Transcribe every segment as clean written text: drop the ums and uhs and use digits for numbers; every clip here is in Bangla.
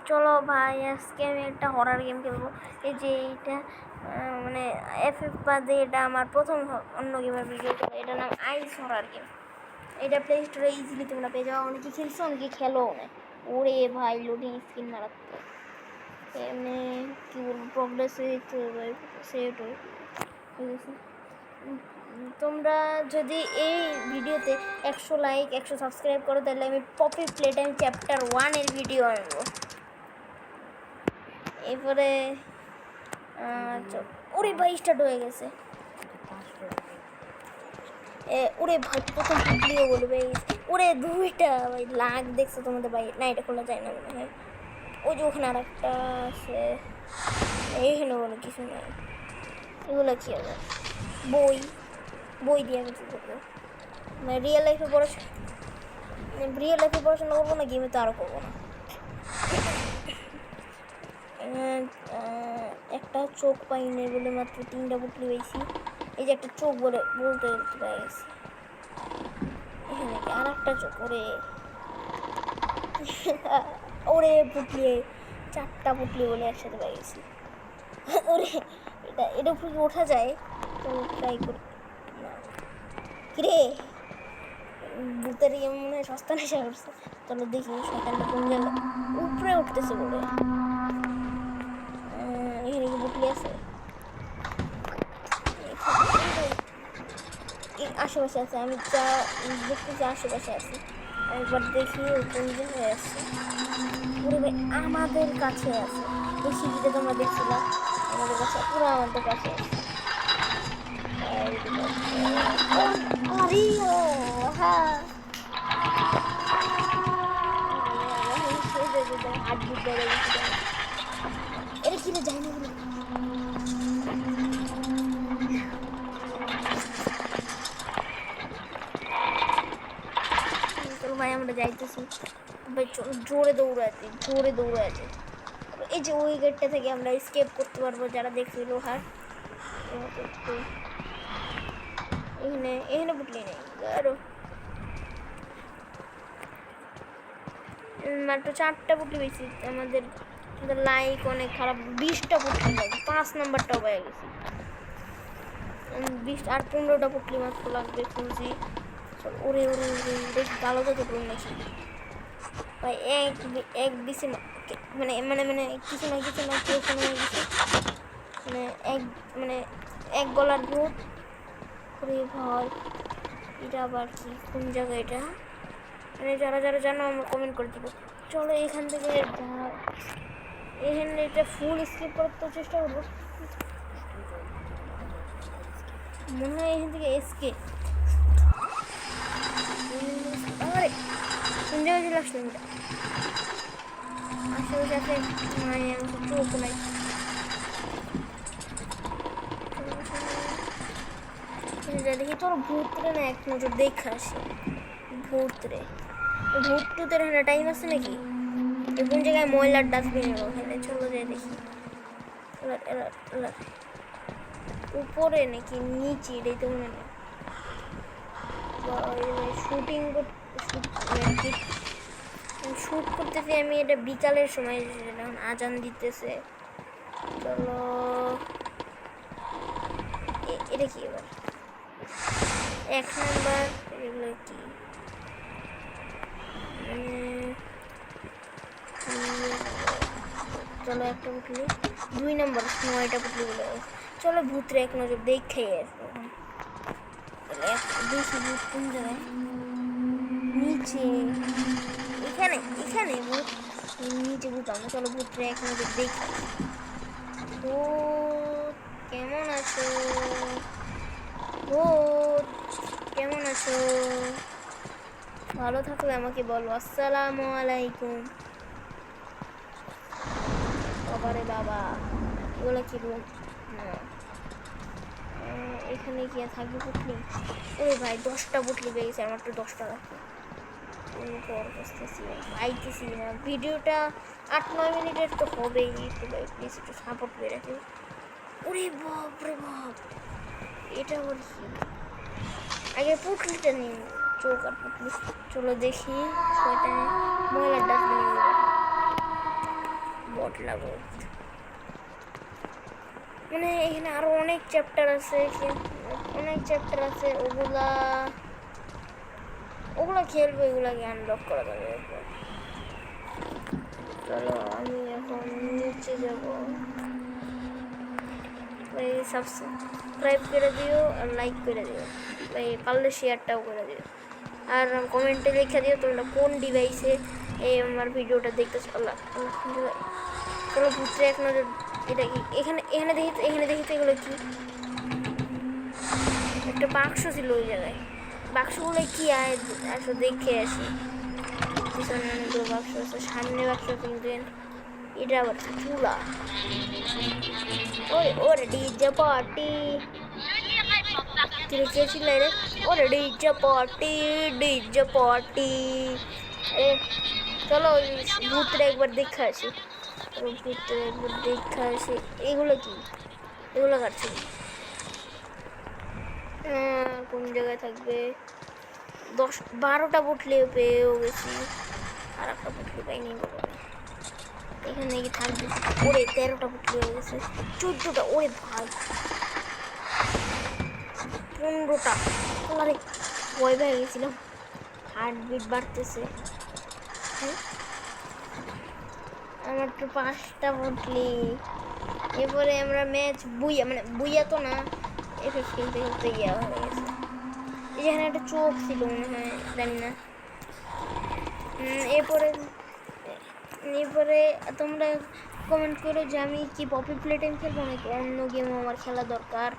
চলো ভাই আজকে আমি একটা হরার গেম খেলবো। এই যে এইটা মানে FF বাদে এটা আমার প্রথম অন্য গেমের ভিডিও। এটার নাম আইস হরার গেম। এটা প্লে স্টোরে ইজিলি তোমরা পেয়ে যাও। অনেকে খেলছো, অনেকে খেলোও না। ওরে ভাই লোডিং স্ক্রিন মারাত্মক। এমনি কী বলবো, প্রগ্রেস সেট হয়ে গেছে। তোমরা যদি এই ভিডিওতে 100 লাইক 100 সাবস্ক্রাইব করো তাহলে আমি পপি প্লেটাইম চ্যাপ্টার 1-এর ভিডিও আনবো। এরপরে ওরে ভাই স্টার্ট হয়ে গেছে। ওরে ভাই প্রথম ভিডিও বলবে ওরে 2টা ভাই লাগ দেখছো তোমাদের ভাই। না এটা খোলা যায় না মনে হয়। ওই যে ওখানে আর একটা আছে, এইখানে বলে কিছু নাই। এগুলো কি হবে? বই দিয়ে আমি কী করবো? মানে রিয়েল লাইফে পড়াশোনা করবো না, গেমে তো আরও করবো না। একটা চোখ পাইনি বলে মাত্র 3টা পুটলি পেয়েছি। এই যে একটা চোখ বলতে পেয়ে গেছি। এখানে আর একটা চোখ। ওরে পুটলি 4টা পুটলি বলে একসাথে পেয়ে গেছি। ওরে এটা উপরে ওঠা যায় তো ট্রাই করি না। কিরে ভূতের ইয়ে মনে হয় সস্তা নেশা করছে। চলো দেখি শয়তানটা কোন জায়গায় উপরে উঠতেছে বলে। এখানে কি বুটলি আছে? আশেপাশে আছে, আমি যা দেখতেছি আশেপাশে আছে। একবার দেখি কোন জায়গায় আছে। পুরো আমাদের কাছে আছে। এই সিঁড়িটা তোমরা দেখছিলাম, আমাদের কাছে পুরো আমাদের কাছে আছে। হ্যাঁ এটা কিনে যাই না বলে ভাই আমরা যাইতেছি ভাই। জোরে দৌড়াচ্ছি। এই যে ওই গেটটা থেকে আমরা স্কেপ করতে পারবো যারা দেখছি লোহার। এখানে বুটলি নেই আরো মাত্র 4টা পুটলি পেয়েছি। আমাদের লাইক অনেক খারাপ। 20টা পুটলি লাগবে, 5 নাম্বারটাও পেয়ে গেছি। 20 আর 15টা পুটলি মাত্র লাগবে খুঁজি। ওরে দেখ ভালো তো করুন নাকি ভাই। এক দিছে মানে মানে মানে কিছু না কেউ শোনা হয়ে গেছে। মানে এক গলার ভূত। ওরে ভাই এটা আবার কি, কোন জায়গা এটা? মানে যারা জানো আমরা কমেন্ট করে দিব। চলো এখান থেকে এখানে এটা ফুল স্কিপ করার তো চেষ্টা করবো। মনে হয় এখান থেকে এসকে আরে কোন জায়গায় চলে আসলাম এটা? আশেপাশে চোখ নাই। দেখি তোর ভূতরে না এক নজর দেখে আসি। ভূত টুতের এখানে টাইম আছে নাকি? কোন জায়গায় ময়লার ডাস্টবিনের ওখানে চলো যাই দেখি। উপরে নাকি নিচে এটাই তো মনে নেই। শুট করতেছি আমি। এটা বিকালের সময় যখন আজান দিতেছে। চলো এটা কি এবার 1 নাম্বার? এগুলো কি চলো একটা পুটলি। 2 নাম্বার 9টা পুটলি বলে। চলো ভূতরে এক নজর দেখে আসবো। দেখি ভূত কোন জায়গায়। নিচে এখানে ভূত নিচে ভূত। আমরা চলো ভূতরে এক নজর দেখি। ভূত কেমন আছো? ভালো থাকলে আমাকে বলো। আসসালামু আলাইকুম। বাবারে বাবা এগুলো কি রুম না? এখানে গিয়ে থাকবে পুটলি। ওই ভাই 10টা পুটলি পেয়ে গেছে, আমার তো 10টা রাখবে। পাইতেছি না। ভিডিওটা 8-9 মিনিটের তো হবেই। একটু ভাই প্লিজ একটু সাপোর্ট করে রাখি। ওরে বাপ এটা আবার কি? আগে পুটলিটা নিন, চোখ আর পুটলি। চলো দেখি কয়টা ময়লার ডাস্টবিন। পাতলা ভূত। মানে এখানে আরো অনেক চ্যাপ্টার আছে, ওগুলা খেলবো, এগুলাকে আনলক করা যাবে এরপর। চলো আমি এখন নিচে যাব। ভাই সাবস্ক্রাইব করে দিও আর লাইক করে দিও ভাই, পারলে শেয়ারটাও করে দিও, আর কমেন্টে লিখে দিও তোমরা কোন ডিভাইসে এই আমার ভিডিওটা দেখতেছো। চলো ভূতরে এক নজর। এটা কি এখানে দেখি তো এগুলো কি? একটা বাক্স ছিল ওই জায়গায়, বাক্সগুলো কি আসো দেখে আসি। পিছনে অনেকগুলো বাক্স আছে, সামনে বাক্স আছে, কিন্তু এটা আবার চুলা। ওরে ডিজে পার্টি কে ছিল রে? ওরে ডিজে পার্টি। এ চলো ভূতরে একবার দেখে আসি, এগুলো কি? এগুলো কাটছে কোন জায়গায় থাকবে? 10-12টা পুটলি পেয়েও গেছি, আর একটা পুটলি পাইনি। এখানে কি থাকবে? ওরে 13টা পুটলি হয়ে গেছে, 14টা, ওরে ভাই 15টা। আরে ভয় পেয়ে গেছিলাম, হার্টবিট বাড়তেছে। আমার তো 5টা পুটলি। এরপরে আমরা ম্যাচ বুইয়া তো না, FF খেলতে খেলতে ইয়া হয়ে গেছে। এখানে একটা চোখ ছিল মনে হয়, জানি না। এরপরে তোমরা কমেন্ট করো যে আমি কি পপি প্লে টাইম খেলবো নাকি অন্য গেমও আমার খেলা দরকার।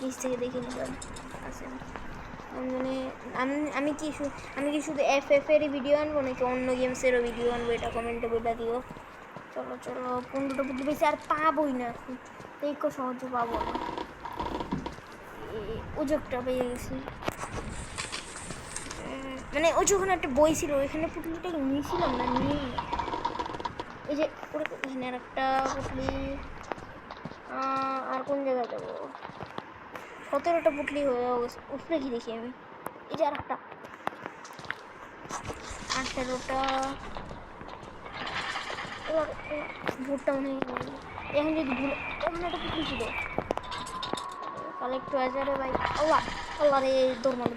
নিচ থেকে দেখে নিলাম আছে মানে আমি কি শুধু FF এরই ভিডিও আনবো নাকি অন্য গেমসেরও ভিডিও আনবো, এটা কমেন্টে বলে দিও। চলো 15টা বুদ্ধি পেয়েছি, আর পাবোই না এখন, এই সহজে পাবো না। ওজকটা পেয়ে গেছি, মানে ওই যখন একটা বই ছিল ওইখানে পুটলিটা নিয়েছিলাম না, নিয়ে এই যে এখানে আর একটা পুটলি। আর কোন জায়গায় যাবো? 17টা পুটলি হয়ে গেছে, উপরে কি দেখি আমি? এই যে আর একটা 18টা। ভুটটা মনে হয় এখন যদি ভুলে ওখানে একটা পুটলি ছিল, কালেক্ট হয়ে যাবে ভাই। আল্লাহ রে, দৌড় মারে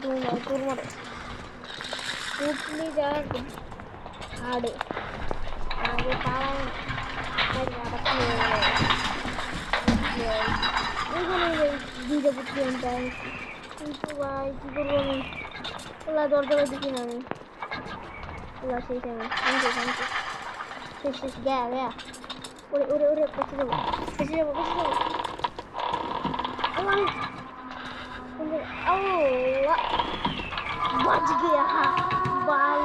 পুটলি যাওয়ার হাড়ে আগে পাড়ায় দুইটা পুটলি আমি কিন্তু ভাই কী করবো আমি? ওলা দরজা দেখি না আমি, ওলা শেষ আমি শেষ গেয়া ওরে বেঁচে যাবো বাজ গিয়া ভাই।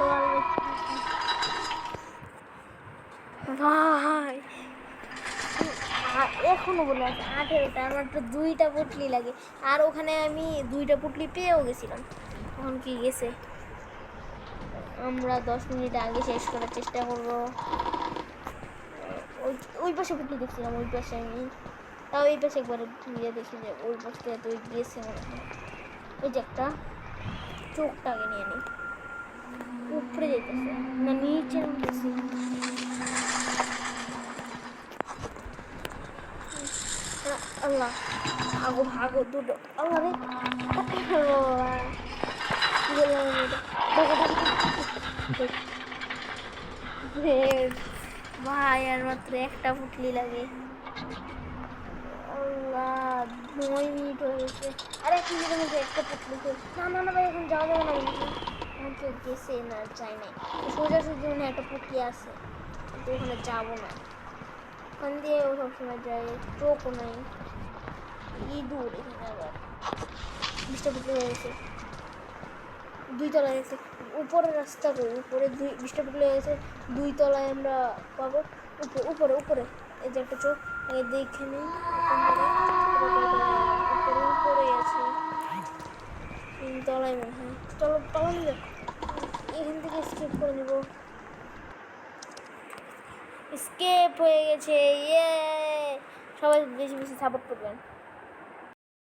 এখনো বলে আছে 18টা, আমার তো 2টা পুটলি লাগে, আর ওখানে আমি 2টা পুটলি পেয়েও গেছিলাম। এখন কি গেছে? আমরা 10 মিনিট আগে শেষ করার চেষ্টা করবো। ওই পাশে পুটলি দেখছিলাম, ওই পাশে আমি তাও এই পাশে একবার গিয়ে দেখি যে ওই পাশে তো গিয়েছে মনে হয়। এই যে একটা চোখটা আগে নিয়ে নিই, উপরে যেতেছে না নিচে নামতেছে? আল্লাহ ভাগো দুটো। আল্লাহ রে ভাই, আর মাত্র একটা পুটলি লাগে। আল্লাহ 9 মিনিট হয়ে গেছে, আর 1 মিনিটের মধ্যে একটা পুটলি। না ভাই, এখন যাওয়া যাবে না, এখন কেউ গেছে না, চাই নাই সোজাসুজি মনে একটা পুটলি আছে, কিন্তু ওখানে যাবো না। ওখান দিয়ে ও সবসময় যায়, চোখও নাই, ইঁদুর এখানে আবার 20টা পুটলি হয়ে গেছে। 2 তলায় গেছে, উপরের রাস্তা করে উপরে 20টা পুটলি হয়ে গেছে। 2 তলায় আমরা পাবো, উপরে এই যে একটা চোখ দেখে নিই, উপরে আছে 3 তলায় মনে হয়। চলো তাহলে এখান থেকে স্কিপ করে নিব। স্কেপ হয়ে গেছে, ইয়ে! সবাই বেশি সাপোর্ট করবেন।